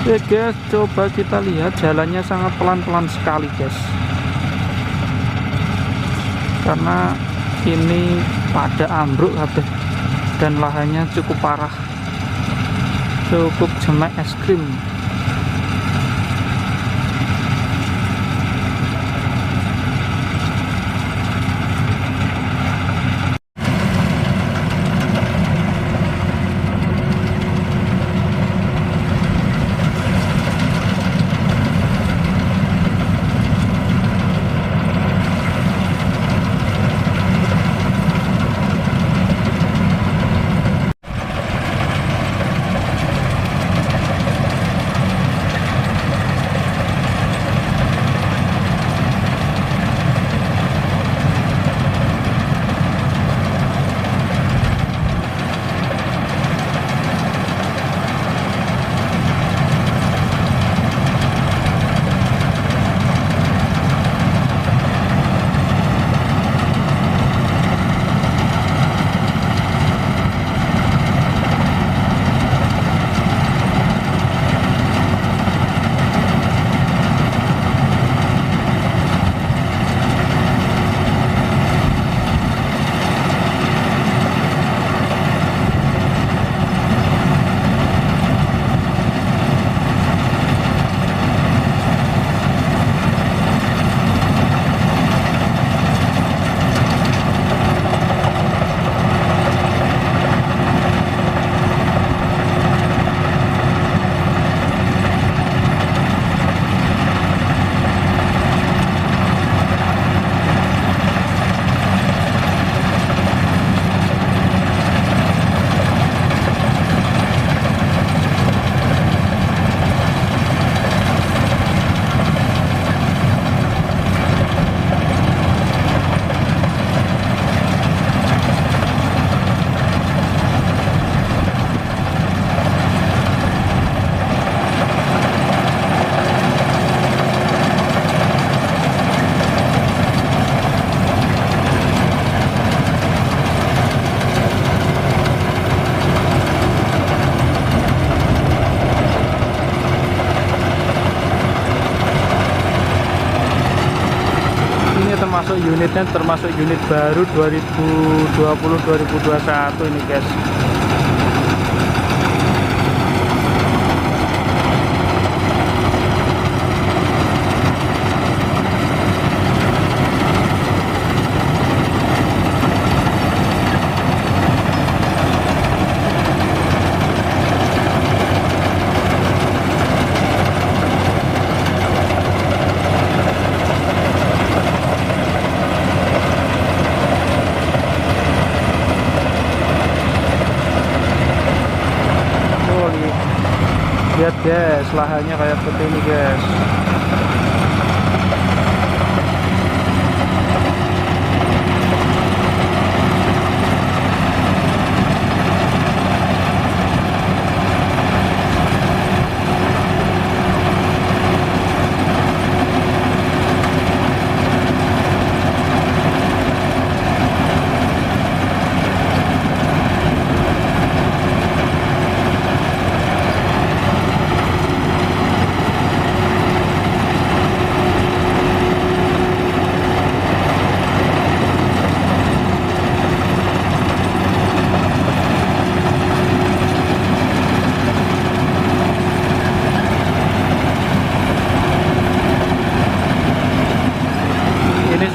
Oke guys, coba kita lihat jalannya sangat pelan-pelan sekali guys, karena ini pada ambruk habis dan lahannya cukup parah, cukup jemek es krim. Termasuk unitnya, termasuk unit baru 2020-2021 ini guys. Lihat guys, lahannya kayak seperti ini guys.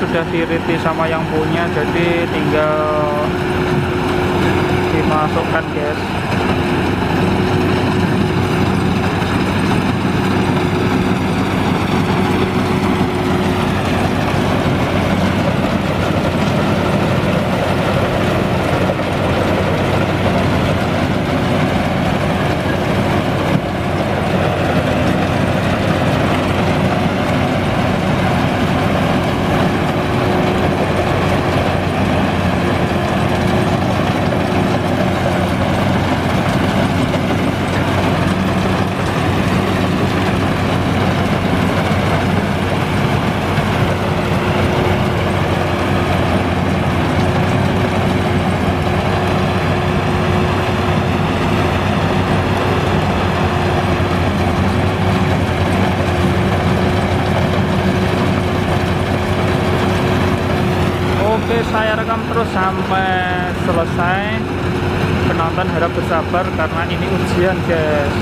Sudah diriti sama yang punya, jadi tinggal dimasukkan guys. Oke, saya rekam terus sampai selesai. Penonton harap bersabar karena ini ujian, guys.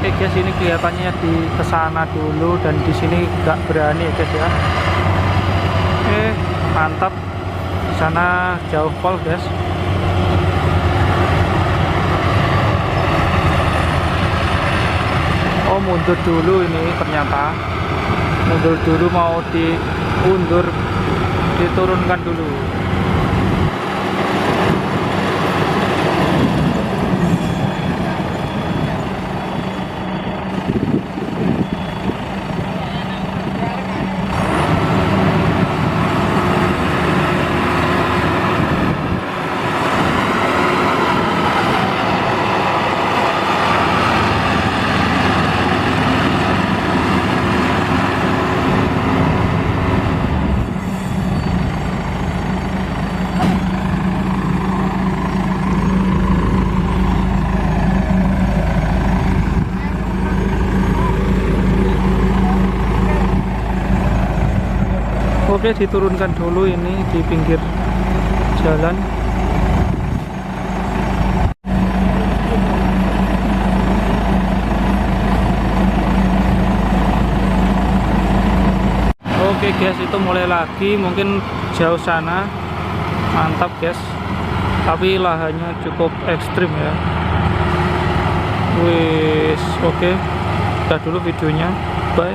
Oke guys, ini kelihatannya di kesana dulu dan di sini nggak berani ya guys ya. Oke, mantap. Di sana jauh pol guys. Oh, mundur dulu ini ternyata. Mundur dulu, mau diundur, diturunkan dulu. Oke, diturunkan dulu ini di pinggir jalan. Oke guys, itu mulai lagi, mungkin jauh sana. Mantap guys, tapi lahannya cukup ekstrim ya. Wis, oke, udah dulu videonya, bye.